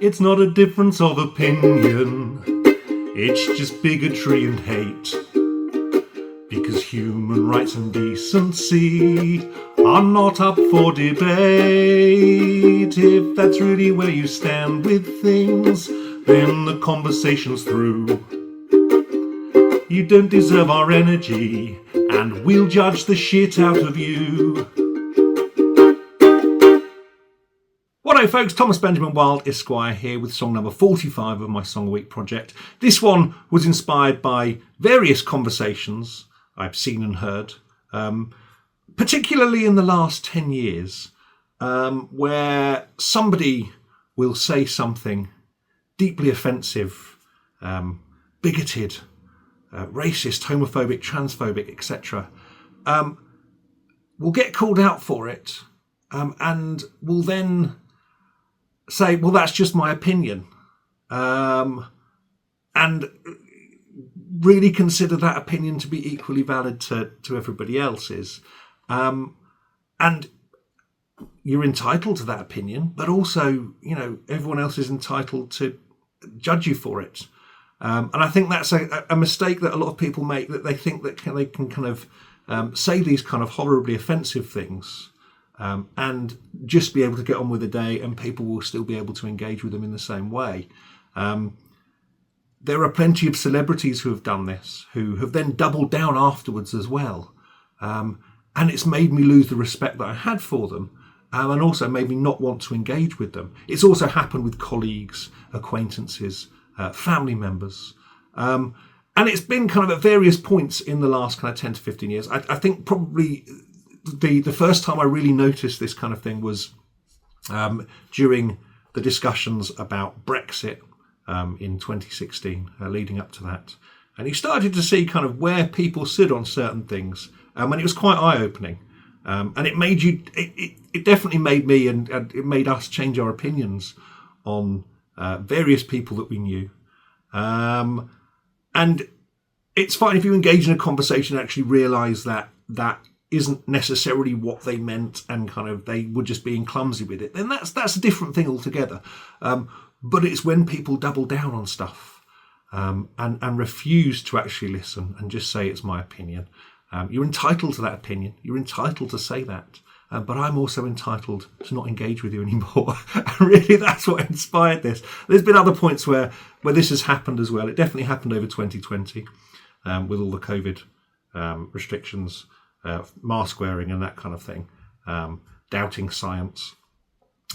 It's not a difference of opinion, it's just bigotry and hate. Because human rights and decency are not up for debate. If that's really where you stand with things, then the conversation's through. You don't deserve our energy, and we'll judge the shit out of you. Whatto folks, Thomas Benjamin Wilde Esquire here with song number 45 of my Song a Week project. This one was inspired by various conversations I've seen and heard, particularly in the last 10 years, where somebody will say something deeply offensive, bigoted, racist, homophobic, transphobic, etc. Will get called out for it, and will then say, well, that's just my opinion, and really consider that opinion to be equally valid to everybody else's. And you're entitled to that opinion, but also, you know, everyone else is entitled to judge you for it. And I think that's a mistake that a lot of people make, that they think that they can kind of say these kind of horribly offensive things and just be able to get on with the day, and people will still be able to engage with them in the same way. There are plenty of celebrities who have done this, who have then doubled down afterwards as well. And it's made me lose the respect that I had for them, and also made me not want to engage with them. It's also happened with colleagues, acquaintances, family members. And it's been kind of at various points in the last kind of 10 to 15 years. I think probably the first time I really noticed this kind of thing was during the discussions about Brexit in 2016, leading up to that. And you started to see kind of where people stood on certain things, and it was quite eye-opening. And it made you, it definitely made me and it made us change our opinions on various people that we knew. And it's fine if you engage in a conversation and actually realise that that isn't necessarily what they meant, and kind of they were just being clumsy with it. Then that's a different thing altogether. But it's when people double down on stuff and refuse to actually listen and just say it's my opinion. You're entitled to that opinion. You're entitled to say that. But I'm also entitled to not engage with you anymore. And really, that's what inspired this. There's been other points where this has happened as well. It definitely happened over 2020 with all the COVID restrictions, mask wearing and that kind of thing, doubting science,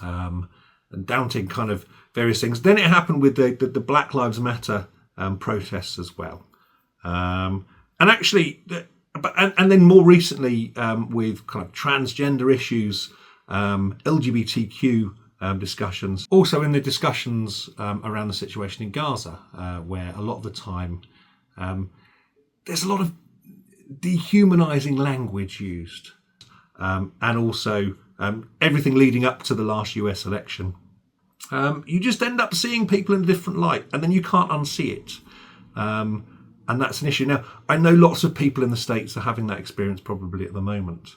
and doubting kind of various things. Then it happened with the Black Lives Matter protests as well. And actually... And then more recently with kind of transgender issues, LGBTQ discussions. Also in the discussions around the situation in Gaza, where a lot of the time there's a lot of dehumanising language used. And also everything leading up to the last US election. You just end up seeing people in a different light, and then you can't unsee it. And that's an issue. Now, I know lots of people in the States are having that experience probably at the moment.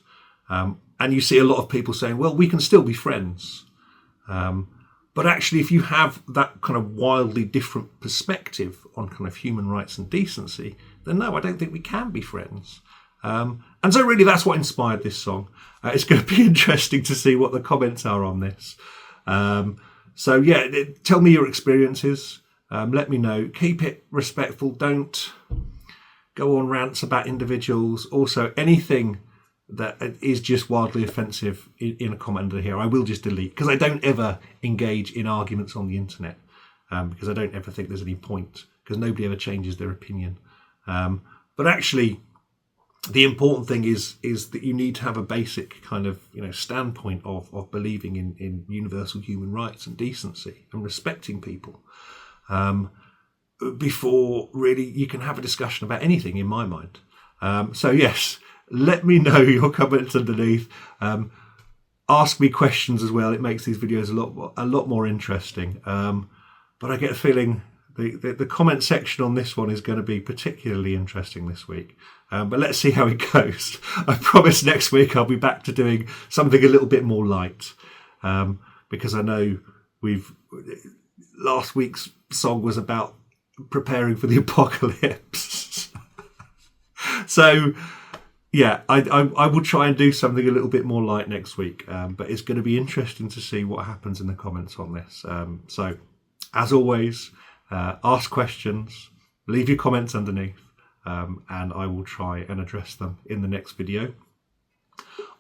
And you see a lot of people saying, well, we can still be friends. But actually, if you have that kind of wildly different perspective on kind of human rights and decency, then no, I don't think we can be friends. And so really that's what inspired this song. It's going to be interesting to see what the comments are on this. So yeah, tell me your experiences. Let me know. Keep it respectful. Don't go on rants about individuals. Also, anything that is just wildly offensive in a comment under here, I will just delete, because I don't ever engage in arguments on the internet, because I don't ever think there's any point, because nobody ever changes their opinion. But actually, the important thing is that you need to have a basic kind of standpoint of believing in universal human rights and decency and respecting people. Before really you can have a discussion about anything, in my mind. So yes, let me know your comments underneath. Ask me questions as well. It makes these videos a lot more interesting. But I get a feeling the comment section on this one is going to be particularly interesting this week. But let's see how it goes. I promise next week I'll be back to doing something a little bit more light, because I know last week's song was about preparing for the apocalypse. So, yeah, I will try and do something a little bit more light next week, but it's going to be interesting to see what happens in the comments on this. So, as always, ask questions, leave your comments underneath, and I will try and address them in the next video.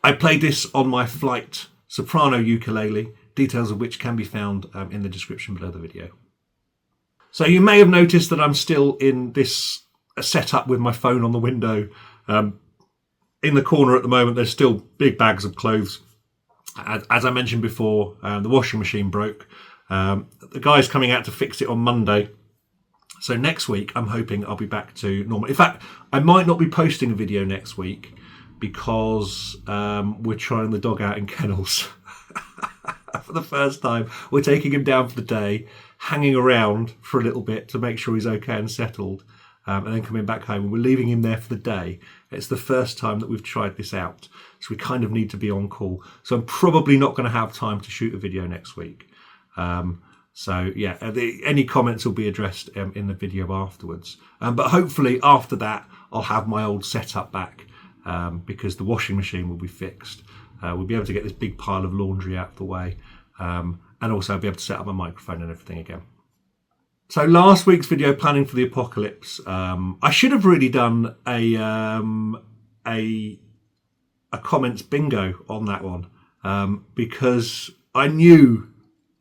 I played this on my Flight Soprano Ukulele, details of which can be found in the description below the video. So you may have noticed that I'm still in this setup with my phone on the window. In the corner at the moment, there's still big bags of clothes. As I mentioned before, the washing machine broke. The guy's coming out to fix it on Monday. So next week, I'm hoping I'll be back to normal. In fact, I might not be posting a video next week because we're trying the dog out in kennels for the first time. We're taking him down for the day, hanging around for a little bit to make sure he's okay and settled, and then coming back home. And we're leaving him there for the day. It's the first time that we've tried this out, so we kind of need to be on call. So I'm probably not going to have time to shoot a video next week. So yeah, any comments will be addressed in the video afterwards. But hopefully after that, I'll have my old setup back, because the washing machine will be fixed. We'll be able to get this big pile of laundry out of the way, and also I'll be able to set up my microphone and everything again. So last week's video, planning for the apocalypse, I should have really done a comments bingo on that one, because I knew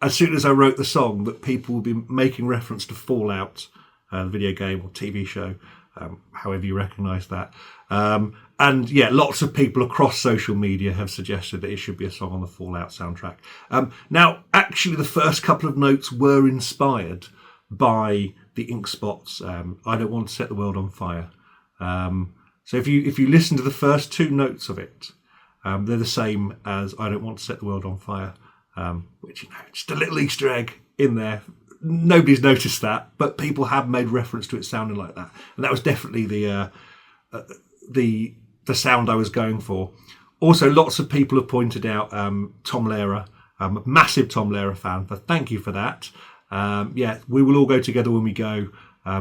as soon as I wrote the song that people would be making reference to Fallout, the video game or TV show, however you recognise that. And yeah, lots of people across social media have suggested that it should be a song on the Fallout soundtrack. Now, actually, the first couple of notes were inspired by the Ink Spots' I Don't Want to Set the World on Fire. So if you listen to the first two notes of it, they're the same as I Don't Want to Set the World on Fire, which, just a little Easter egg in there. Nobody's noticed that, but people have made reference to it sounding like that. And that was definitely the sound I was going for. Also, lots of people have pointed out Tom Lehrer. I'm a massive Tom Lehrer fan, but thank you for that. Yeah, We Will All Go Together When We Go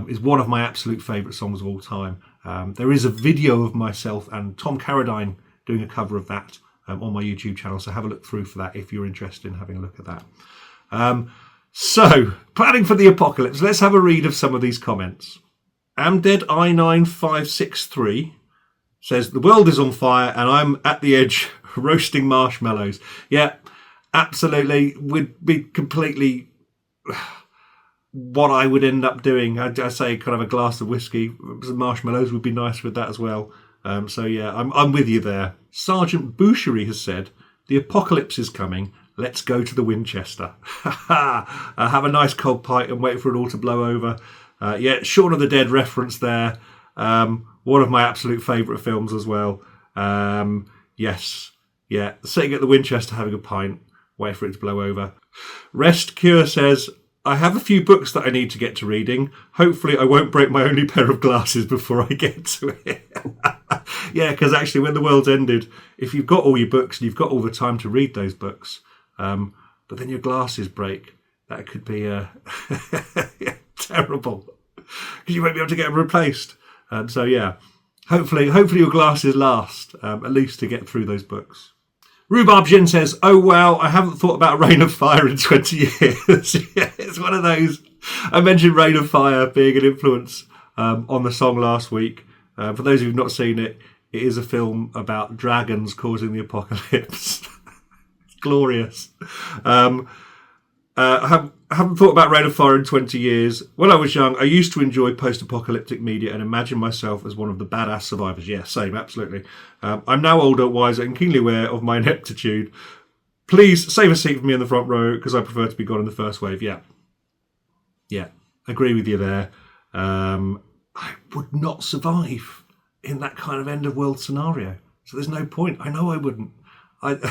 is one of my absolute favourite songs of all time. There is a video of myself and Tom Carradine doing a cover of that on my YouTube channel, so have a look through for that if you're interested in having a look at that. So, planning for the apocalypse. Let's have a read of some of these comments. Amdead I9563 says, the world is on fire and I'm at the edge roasting marshmallows. Yeah, absolutely. Would be completely what I would end up doing. I say kind of a glass of whiskey. Some marshmallows would be nice with that as well. So yeah, I'm with you there. Sergeant Bouchery has said, the apocalypse is coming. Let's go to the Winchester. Have a nice cold pint and wait for it all to blow over. Yeah, Shaun of the Dead reference there. One of my absolute favourite films as well. Yes. Yeah, sitting at the Winchester having a pint, wait for it to blow over. Rest Cure says, I have a few books that I need to get to reading. Hopefully I won't break my only pair of glasses before I get to it. Yeah, because actually when the world's ended, if you've got all your books and you've got all the time to read those books, but then your glasses break, that could be terrible, because you won't be able to get them replaced. So yeah, hopefully your glasses last, at least to get through those books. Rhubarb Jin says, oh wow, I haven't thought about Rain of Fire in 20 years. Yeah, it's one of those. I mentioned Rain of Fire being an influence on the song last week. For those who've not seen it, it is a film about dragons causing the apocalypse. It's glorious. I haven't thought about Rain of Fire in 20 years. When I was young, I used to enjoy post-apocalyptic media and imagine myself as one of the badass survivors. Yeah, same, absolutely. I'm now older, wiser, and keenly aware of my ineptitude. Please save a seat for me in the front row, because I prefer to be gone in the first wave. Yeah, agree with you there. I would not survive in that kind of end-of-world scenario. So there's no point. I know I wouldn't. I'd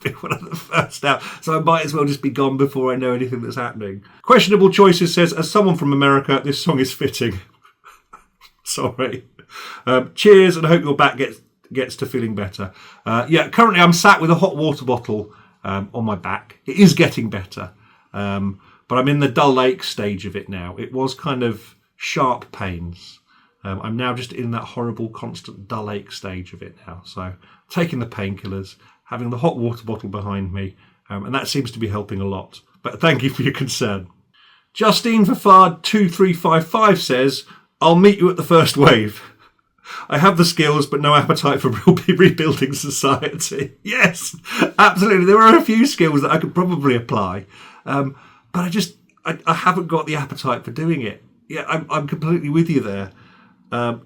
be one of the first out, so I might as well just be gone before I know anything that's happening. Questionable Choices says, as someone from America, this song is fitting. Sorry. Cheers, and I hope your back gets to feeling better. Yeah, currently I'm sat with a hot water bottle on my back. It is getting better, but I'm in the dull ache stage of it now. It was kind of sharp pains. I'm now just in that horrible, constant dull ache stage of it now. So taking the painkillers, having the hot water bottle behind me, and that seems to be helping a lot. But thank you for your concern. Justine Fafard 2355 says, I'll meet you at the first wave. I have the skills, but no appetite for rebuilding society. Yes, absolutely. There are a few skills that I could probably apply, but I haven't got the appetite for doing it. Yeah, I'm completely with you there.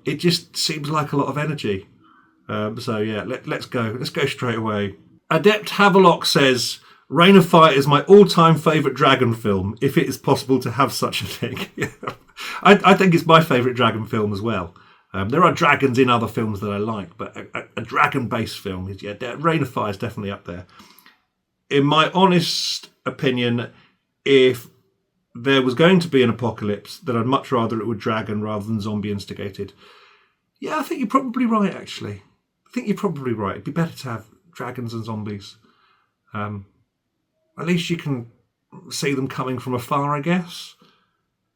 It just seems like a lot of energy. So yeah, let's go. Let's go straight away. Adept Havelock says, Reign of Fire is my all-time favourite dragon film, if it is possible to have such a thing. I think it's my favourite dragon film as well. There are dragons in other films that I like, but a dragon-based film is, Reign of Fire is definitely up there. In my honest opinion, if there was going to be an apocalypse, then I'd much rather it were dragon rather than zombie instigated. Yeah, I think you're probably right, actually. I think you're probably right. It'd be better to have dragons and zombies. At least you can see them coming from afar, I guess.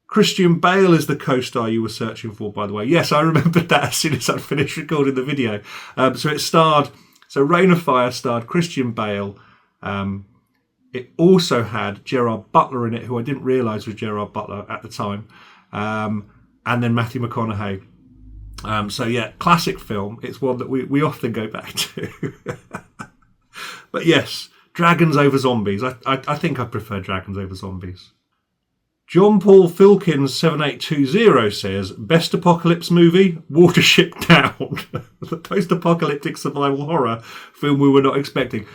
Christian Bale is the co-star you were searching for, by the way. Yes, I remembered that as soon as I'd finished recording the video. So Reign of Fire starred Christian Bale. It also had Gerard Butler in it, who I didn't realise was Gerard Butler at the time. And then Matthew McConaughey. So yeah, classic film. It's one that we often go back to. But yes, dragons over zombies. I think I prefer dragons over zombies. John Paul Filkins 7820 says, best apocalypse movie, Watership Down. The post-apocalyptic survival horror film we were not expecting.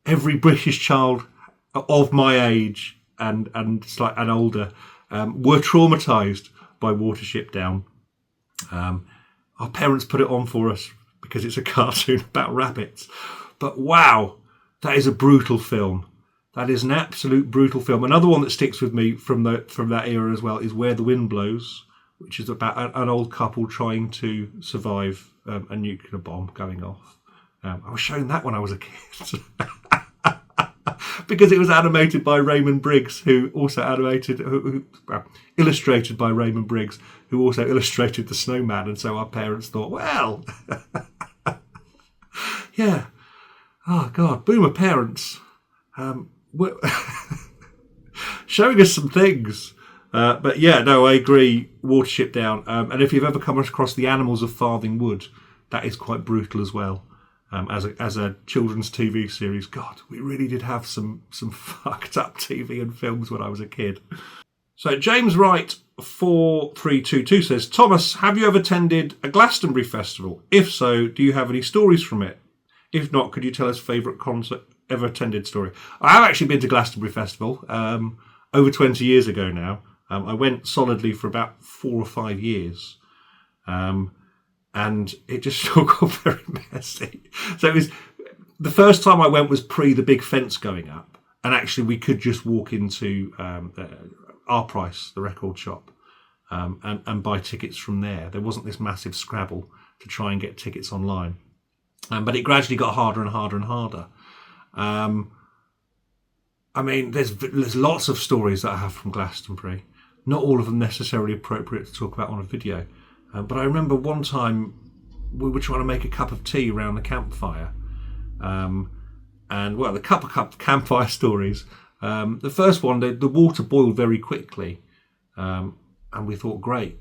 Every British child of my age and older were traumatised by Watership Down. Our parents put it on for us because it's a cartoon about rabbits. But wow, that is a brutal film. That is an absolute brutal film. Another one that sticks with me from that era as well is Where the Wind Blows, which is about an old couple trying to survive a nuclear bomb going off. I was shown that when I was a kid. Because it was animated by Raymond Briggs, who also illustrated by Raymond Briggs, who also illustrated The Snowman. And so our parents thought, well, yeah. Oh, God, boomer parents. Showing us some things. But yeah, no, I agree. Watership Down. And if you've ever come across The Animals of Farthing Wood, that is quite brutal as well. As a children's TV series. God, we really did have some fucked up TV and films when I was a kid. So James Wright 4322 says, Thomas, have you ever attended a Glastonbury festival? If so, do you have any stories from it? If not, could you tell us favourite concert ever attended story? I have actually been to Glastonbury Festival over 20 years ago now. I went solidly for about 4 or 5 years. And it just all got very messy. So it was, the first time I went was pre the big fence going up. And actually we could just walk into Our Price, the record shop, and buy tickets from there. There wasn't this massive scrabble to try and get tickets online. But it gradually got harder and harder and harder. I mean, there's lots of stories that I have from Glastonbury. Not all of them necessarily appropriate to talk about on a video. But I remember one time we were trying to make a cup of tea around the campfire. And, well, the cup of campfire stories. The first one, the water boiled very quickly. And we thought, great.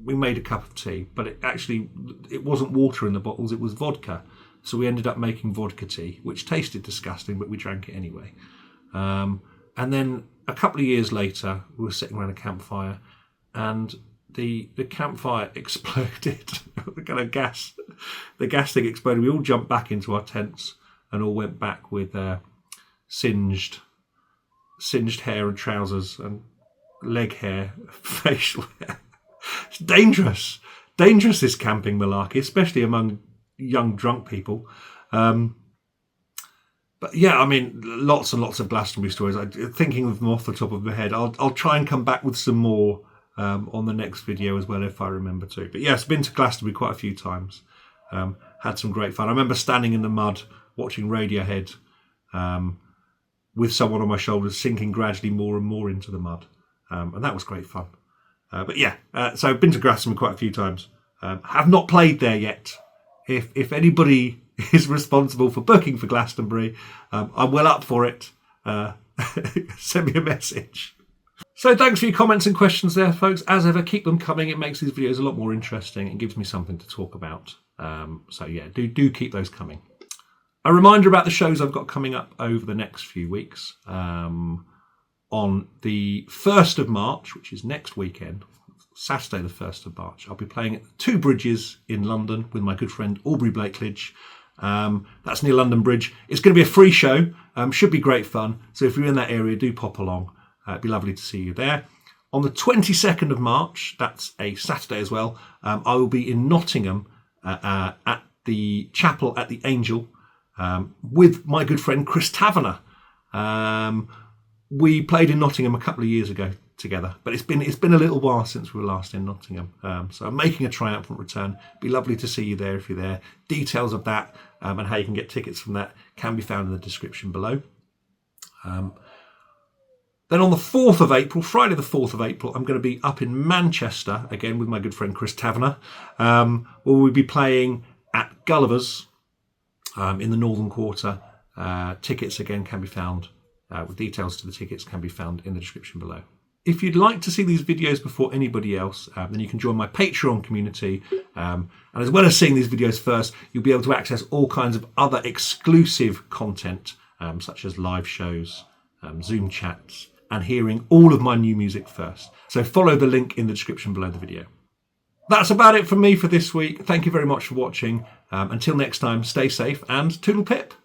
We made a cup of tea. But it wasn't water in the bottles, it was vodka. So we ended up making vodka tea, which tasted disgusting, but we drank it anyway. And then a couple of years later, we were sitting around a campfire and the campfire exploded. The gas thing exploded. We all jumped back into our tents and all went back with singed hair and trousers and leg hair, facial hair. It's dangerous, this camping malarkey, especially among young drunk people. But yeah, I mean, lots and lots of Glastonbury stories. Thinking of them off the top of my head, I'll try and come back with some more on the next video as well if I remember to. But yes, been to Glastonbury quite a few times. Had some great fun. I remember standing in the mud watching Radiohead with someone on my shoulders, sinking gradually more and more into the mud. And that was great fun. But yeah, so I've been to Glastonbury quite a few times. Have not played there yet. If anybody is responsible for booking for Glastonbury, I'm well up for it. Send me a message. So thanks for your comments and questions there, folks. As ever, keep them coming. It makes these videos a lot more interesting and gives me something to talk about. So yeah, do keep those coming. A reminder about the shows I've got coming up over the next few weeks. On the 1st of March, which is next weekend, Saturday the 1st of March, I'll be playing at Two Bridges in London with my good friend Aubrey Blakelidge. That's near London Bridge. It's going to be a free show. Should be great fun. So if you're in that area, do pop along. It'd be lovely to see you there. On the 22nd of March, that's a Saturday as well, I will be in Nottingham at the chapel at the Angel with my good friend Chris Taverner. We played in Nottingham a couple of years ago together, but it's been a little while since we were last in Nottingham. So I'm making a triumphant return. It'd be lovely to see you there if you're there. Details of that and how you can get tickets from that can be found in the description below. Then on the 4th of April, Friday the 4th of April, I'm going to be up in Manchester, again with my good friend Chris Taverner, where we'll be playing at Gulliver's in the Northern Quarter. Tickets, again, can be found, with details to the tickets can be found in the description below. If you'd like to see these videos before anybody else, then you can join my Patreon community. And as well as seeing these videos first, you'll be able to access all kinds of other exclusive content, such as live shows, Zoom chats, and hearing all of my new music first. So follow the link in the description below the video. That's about it from me for this week. Thank you very much for watching. Until next time, stay safe and toodle pip.